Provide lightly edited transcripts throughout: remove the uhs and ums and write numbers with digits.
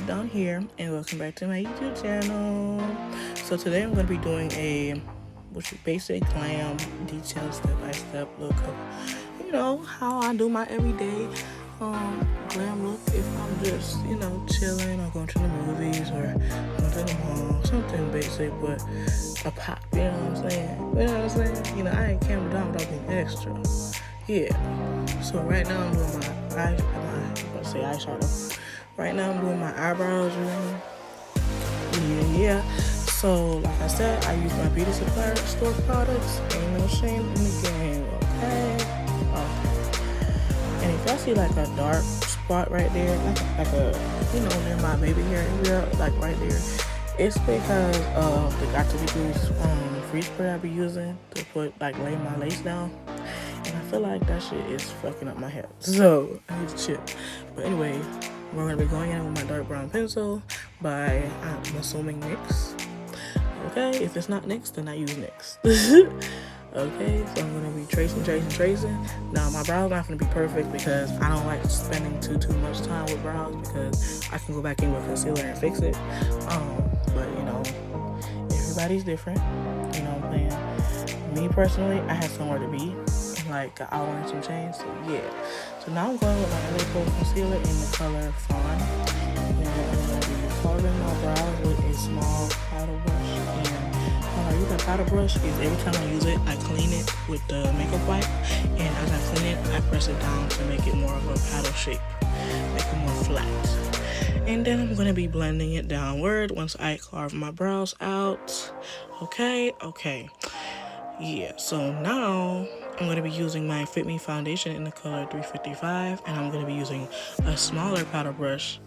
CamDaDon here, and welcome back to my YouTube channel. So today I'm going to be doing a basic glam detailed step-by-step look of, how I do my everyday glam look if I'm just, chilling or going to the movies or going to the mall. Something basic, but a pop, you know what I'm saying? I ain't CamDaDon without being extra. Yeah. So right now I'm doing my eyeshadow. Right now I'm doing my eyebrows, Yeah. So, like I said, I use my beauty supply store products. Ain't no shame in the game, okay? And if y'all see like a dark spot right there, like a near my baby hair area, like right there, it's because of the Got to Be Goose freeze spray I be using to lay my lace down. And I feel like that shit is fucking up my hair. So, I need to chill. But anyway, we're going to be going in with my dark brown pencil by, I'm assuming, NYX. Okay, if it's not NYX, then I use NYX. Okay, so I'm going to be tracing. Now, my brows not going to be perfect because I don't like spending too much time with brows because I can go back in with concealer and fix it. But, everybody's different. You know what I'm saying? Me, personally, I have somewhere to be. Like an hour and some change, so yeah. So now I'm going with my Everyday concealer in the color Fawn, and I'm going to be carving my brows with a small powder brush. And when I use that powder brush, is every time I use it, I clean it with the makeup wipe, and as I clean it, I press it down to make it more of a paddle shape, make it more flat. And then I'm going to be blending it downward once I carve my brows out. Okay. Yeah, so now I'm going to be using my Fit Me foundation in the color 355, and I'm going to be using a smaller powder brush,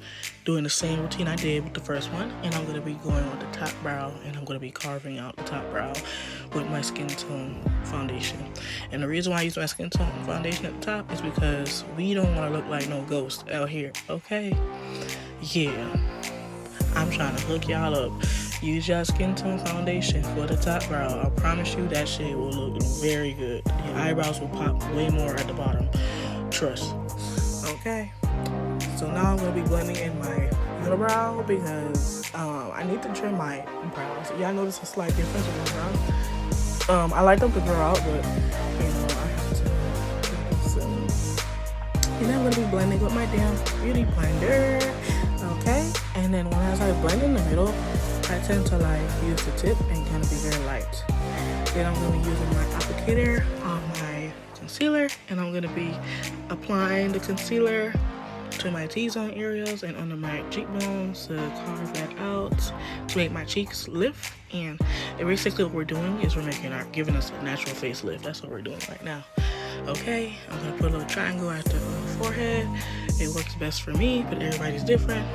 doing the same routine I did with the first one, and I'm going to be going with the top brow, and I'm going to be carving out the top brow with my skin tone foundation. And the reason why I use my skin tone foundation at the top is because we don't want to look like no ghost out here, okay? Yeah, I'm trying to hook y'all up. Use your skin tone foundation for the top brow. I promise you that shit will look very good. Your eyebrows will pop way more at the bottom. Trust. Okay. So now I'm going to be blending in my unibrow because I need to trim my brows. Y'all notice a slight difference in my brows. I like them to grow out, but I have to. So, and I'm going to be blending with my damn beauty blender. Okay. And then as I blend in the middle, I tend to use the tip and kind of be very light. Then I'm going to be using my applicator on my concealer, and I'm going to be applying the concealer to my T-zone areas and under my cheekbones to carve that out to make my cheeks lift. And basically what we're doing is we're giving us a natural facelift. That's what we're doing right now. Okay, I'm going to put a little triangle at the forehead. It works best for me, but everybody's different.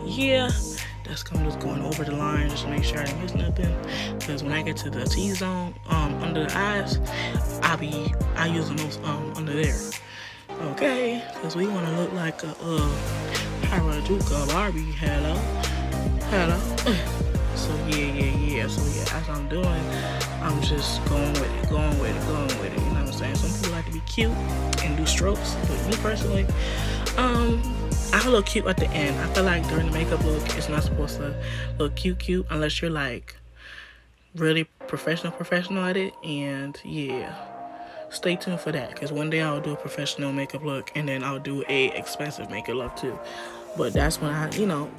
Yeah. That's just going over the line just to make sure I didn't miss nothing. Because when I get to the T-zone, under the eyes, I use the most under there. Okay, because we want to look like a Harajuku Barbie. Hello. So yeah. So yeah, as I'm doing, I'm just going with it. You know what I'm saying? Some people like to be cute and do strokes, but me personally, I look cute at the end. I feel like during the makeup look, it's not supposed to look cute unless you're really professional at it. And yeah, stay tuned for that, because one day I'll do a professional makeup look, and then I'll do a expensive makeup look too. But that's when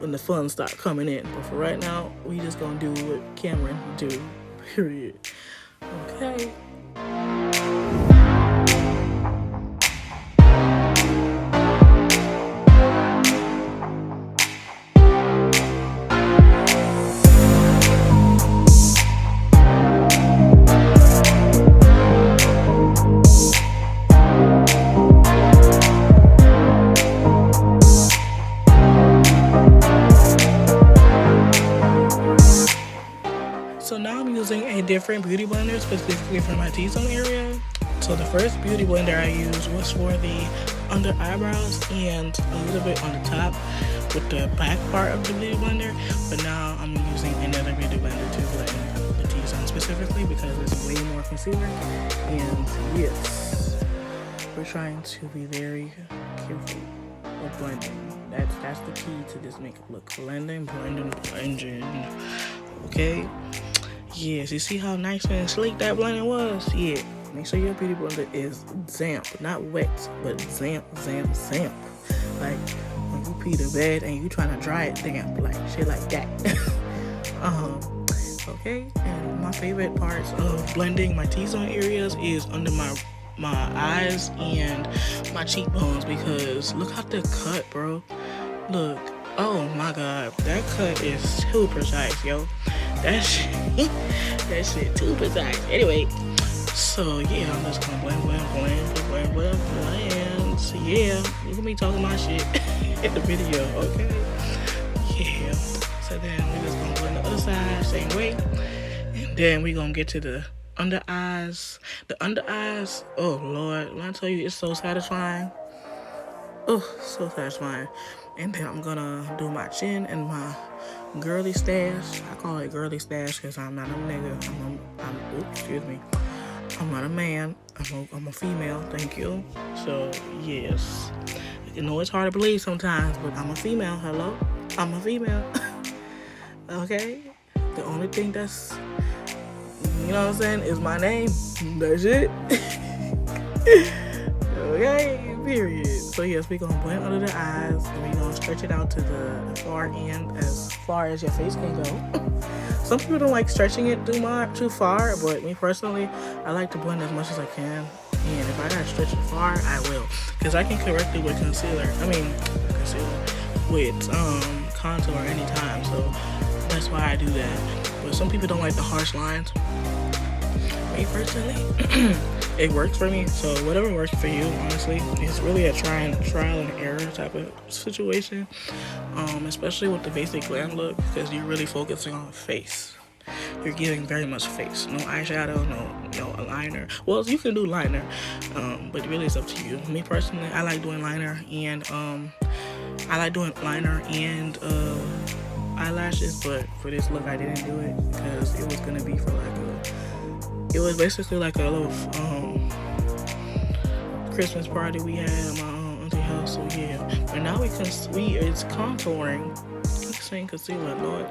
when the fun start coming in. But for right now, we just gonna do what Cameron do. Period. Okay. So now I'm using a different beauty blender specifically for my T-zone area. So the first beauty blender I used was for the under eyebrows and a little bit on the top with the back part of the beauty blender. But now I'm using another beauty blender to blend the T-zone specifically because it's way more concealer. And yes, we're trying to be very careful with blending. That's the key to this makeup look. Blending. Okay. Yes, you see how nice and sleek that blending was? Yeah. Make sure your beauty blender is damp, not wet, but damp. Like when you pee the bed and you trying to dry it damp, like shit like that. Okay. And my favorite parts of blending my T-zone areas is under my eyes and my cheekbones, because look at the cut, bro. Look. Oh my god, that cut is too precise, yo. That shit too precise. Anyway, so yeah, I'm just gonna blend. So yeah, look at me talking my shit in the video, okay? Yeah. So then we're just gonna blend the other side same way, and then we're gonna get to the under eyes. The under eyes. Oh Lord, when I tell you, it's so satisfying. Oh, so satisfying. And then I'm gonna do my chin and my girly stash. I call it girly stash because I'm not a nigga. I'm not a man. I'm a female. Thank you. So yes, you know it's hard to believe sometimes, but I'm a female. Hello, I'm a female. Okay. The only thing that's, you know what I'm saying, is my name. That's it. Okay, period. So yes, we're gonna blend under the eyes and we're gonna stretch it out to the far end, as far as your face can go. Some people don't like stretching it too far, but me personally, I like to blend as much as I can. And if I gotta stretch it far, I will, because I can correct it with with contour anytime. So that's why I do that. But some people don't like the harsh lines. Me personally, it works for me. So whatever works for you, honestly, it's really a trial and error type of situation. Especially with the basic glam look, because you're really focusing on face. You're giving very much face. No eyeshadow, no liner. Well, you can do liner, but really it's up to you. Me personally, I like doing liner and eyelashes, but for this look I didn't do it because it was gonna be for it was basically like a little Christmas party we had at my auntie house. So yeah, but now it's contouring. Keep saying concealer, Lord.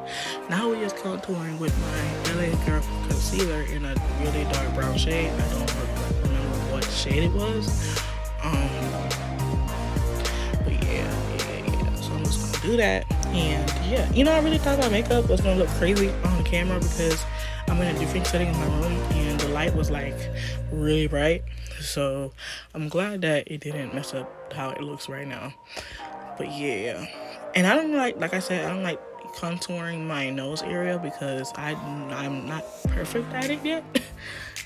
Now we just contouring with my LA Girl concealer in a really dark brown shade. I don't remember what shade it was. But yeah. So I'm just gonna do that. And yeah, I really thought my makeup was gonna look crazy on the camera because I'm in a different setting in my room and the light was like really bright. So I'm glad that it didn't mess up how it looks right now. But yeah, and I don't like I said, I don't like contouring my nose area because I'm not perfect at it yet.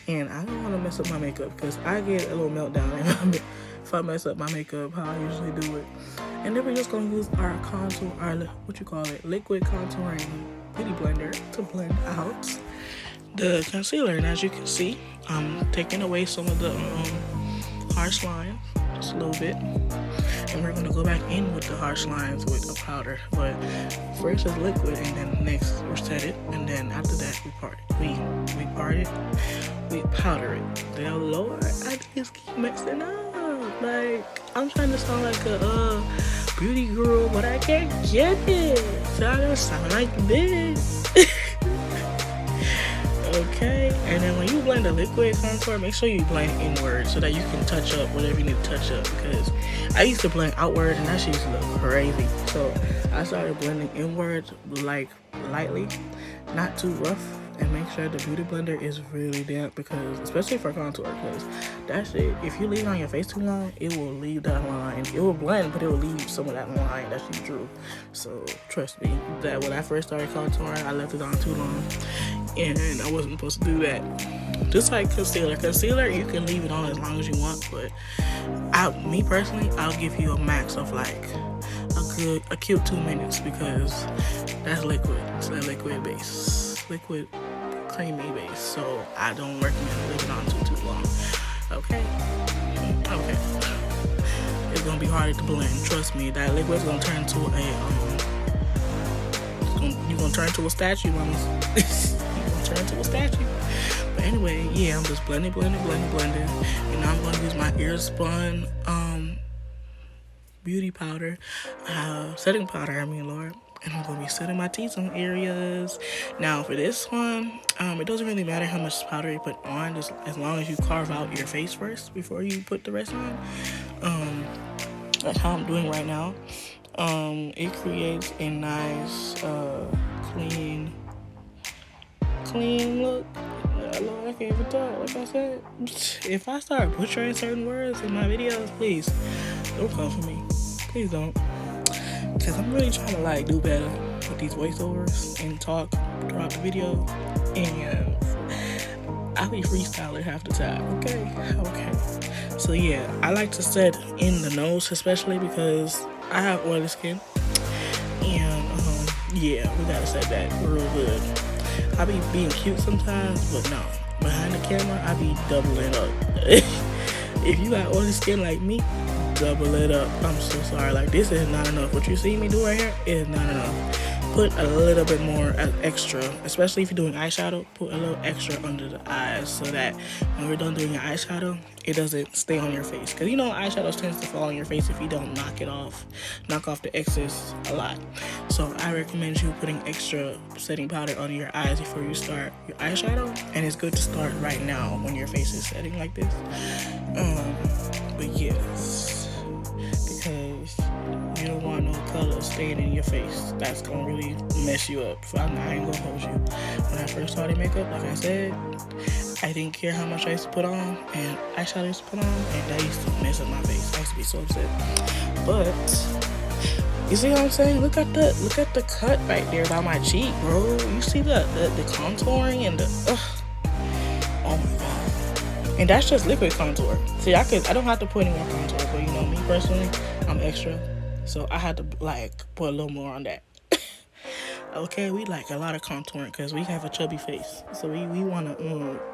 And I don't want to mess up my makeup because I get a little meltdown if I mess up my makeup how I usually do it. And then we're just going to use our liquid contouring beauty blender to blend out the concealer. And as you can see, I'm taking away some of the harsh lines, just a little bit. And we're going to go back in with the harsh lines with a powder. But first is liquid, and then next we set it. And then after that, we powder it. Then Lord, I just keep messing up. Like, I'm trying to sound like a beauty guru, but I can't get it. So I gotta sound like this. Okay, and then when you blend a liquid contour, make sure you blend inward so that you can touch up whatever you need to touch up, because I used to blend outward and that shit used to look crazy. So I started blending inward, like lightly, not too rough, and make sure the beauty blender is really damp, because especially for contour, because that shit, if you leave it on your face too long, it will leave that line. It will blend, but it will leave some of that line that you drew. So trust me, that when I first started contouring, I left it on too long, and I wasn't supposed to do that. Just like concealer, you can leave it on as long as you want, but me personally, I'll give you a max of like a cute 2 minutes, because that's liquid. It's that liquid base, liquid creamy base, so I don't recommend leaving it on too long. Okay. It's gonna be harder to blend. Trust me, that liquid's gonna turn to you're gonna turn to a statue, mamas. You're gonna turn to a statue. But anyway, yeah, I'm just blending, and now I'm gonna use my ear spun beauty powder, setting powder, I mean, Lord. And I'm going to be setting my T-zone areas. Now, for this one, it doesn't really matter how much powder you put on, just as long as you carve out your face first before you put the rest on. Like how I'm doing right now. It creates a nice, clean look. Lord, I can't even talk. Like I said, if I start butchering certain words in my videos, please don't come for me. Please don't. Because I'm really trying to like do better with these voiceovers and talk throughout the video. And I be freestyling half the time. Okay. So yeah, I like to set in the nose, especially because I have oily skin. And yeah, we gotta set that real good. I be being cute sometimes, but no. Behind the camera, I be doubling up. If you got oily skin like me, double it up. I'm so sorry. Like, this is not enough. What you see me do right here is not enough. Put a little bit more extra, especially if you're doing eyeshadow. Put a little extra under the eyes so that when we're done doing your eyeshadow, it doesn't stay on your face. Because you know eyeshadow tends to fall on your face if you don't knock off the excess a lot. So I recommend you putting extra setting powder on your eyes before you start your eyeshadow. And it's good to start right now when your face is setting like this. But yes, because you don't want no color staying in your face. That's gonna really mess you up. I ain't gonna hold you. When I first started makeup, like I said, I didn't care how much I used to put on and eyeshadow I used to put on, and that used to mess up my face. I used to be so upset. But you see what I'm saying? Look at the cut right there by my cheek, bro. You see the contouring and the oh my god. And that's just liquid contour. See, I don't have to put any more contour, but you know me personally, I'm extra. So I had to like put a little more on that. Okay, we like a lot of contouring because we have a chubby face. So we want to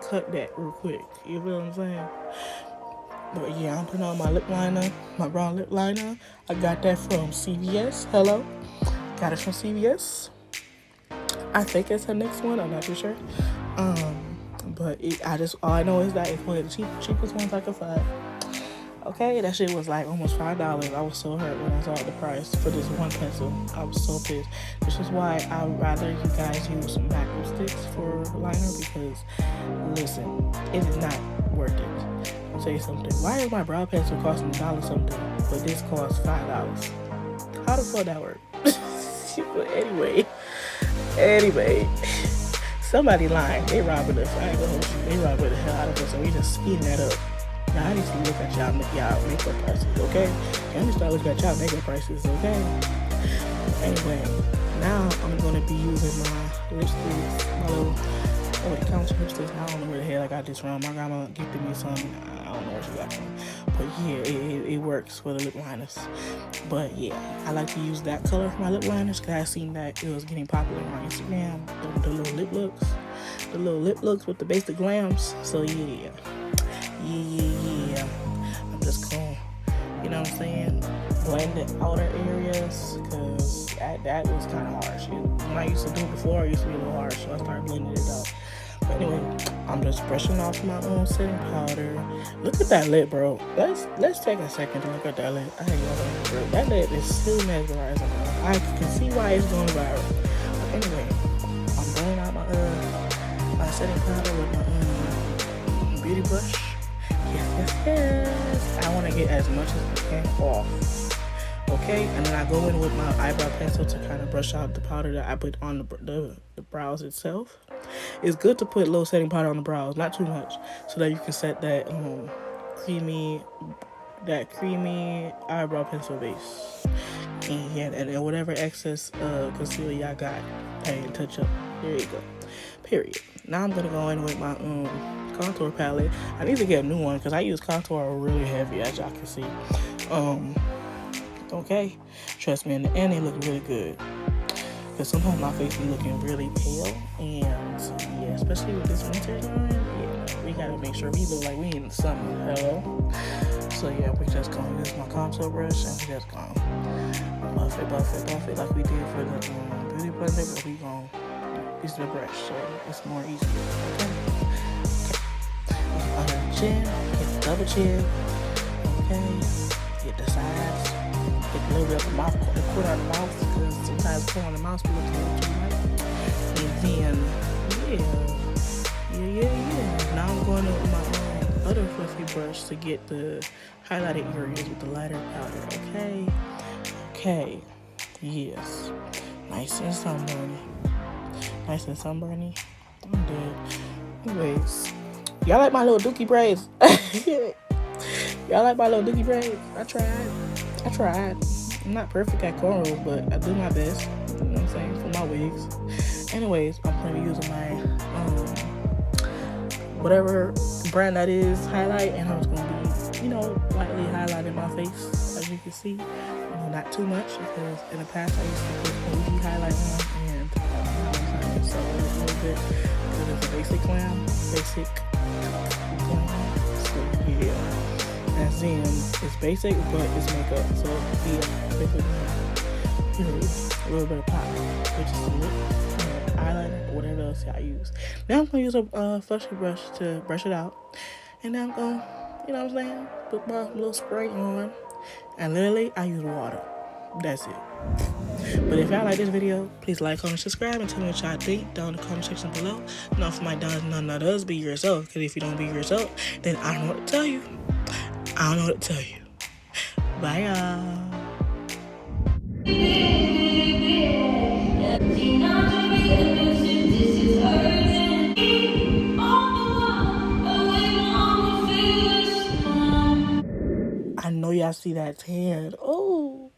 cut that real quick. You feel what I'm saying? But yeah, I'm putting on my lip liner, my brown lip liner. I got that from CVS. Hello. Got it from CVS. I think it's the next one. I'm not too sure. But all I know is that it's one of the cheapest ones I could find. Okay, that shit was like almost $5. I was so hurt when I saw the price for this one pencil. I was so pissed. This is why I would rather you guys use some macro sticks for liner, because listen, it is not worth it. I'll tell you something. Why is my brow pencil costing $1 something, but this costs $5? How the fuck that work? But anyway, somebody lying. They robbing us. I ain't gonna hold you. They robbing the hell out of us, so we just speeding that up. Now I need to look at y'all makeup prices, okay? I need to start looking at y'all makeup prices, okay? Anyway, now I'm gonna be using my lipsticks, my little over-the-counter lipsticks. I don't know where the hell I got this from. My grandma gifted me some. I don't know where she got it from, but yeah, it works for the lip liners. But yeah, I like to use that color for my lip liners because I seen that it was getting popular on Instagram. The little lip looks with the basic glams. So yeah. I'm just gonna, you know what I'm saying, blend the outer areas, because that was kind of harsh. When I used to do it before, it used to be a little harsh, so I started blending it out. But anyway, I'm just brushing off my own setting powder. Look at that lip, bro. Let's take a second to look at that lip. I ain't gonna bro. That lip is still mesmerizing, bro. I can see why it's going viral. But anyway, I'm blending out my setting powder with my beauty brush. Yes. I want to get as much as I can off. Okay, and then I go in with my eyebrow pencil to kind of brush out the powder that I put on the brows itself. It's good to put a little setting powder on the brows, not too much, so that you can set that creamy eyebrow pencil base. And yeah, and whatever excess concealer y'all got, hey, touch up. There you go. Period. Now I'm gonna go in with my contour palette. I need to get a new one because I use contour really heavy, as y'all can see. Okay, trust me, in the end it look really good. Because sometimes my face be looking really pale, and yeah, especially with this winter time, yeah, we gotta make sure we look like we in the summer. Hello. So yeah, we just gonna use my contour brush and we just gonna buff it like we did for the beauty blender, but we gonna use the brush so it's more easier. Okay. Under the chin, get the double chin. Okay. Get the sides. get a little bit of the mouth, the corner of the mouth, because sometimes the corner of the mouth be looking a little too light. And then, yeah. Now I'm going with my other fluffy brush to get the highlighted areas with the lighter powder. Okay. Yes. Nice and sunburny. I'm dead. Anyways, y'all like my little dookie braids? Y'all like my little dookie braids? I tried. I'm not perfect at cornrows, but I do my best. You know what I'm saying? For my wigs. Anyways, I'm going to be using my whatever brand that is highlight, and I'm just going to be, lightly highlighting my face, as you can see. Not too much, because in the past I used to put OG highlight on and so a little bit, because it's a basic glam. So yeah, as in it's basic, but it's makeup. So yeah, a little bit of pop, which is a lip, eyeliner, whatever else I use. Now I'm gonna use a flushy brush to brush it out, and then I'm gonna, put my little spray on. And literally, I use water. That's it. But if y'all like this video, please like, comment, subscribe, and tell me what y'all think down in the comment section below. Not for my dons, none of those. Be yourself. Because if you don't be yourself, then I don't know what to tell you. Bye, y'all. I know y'all see that tan. Oh.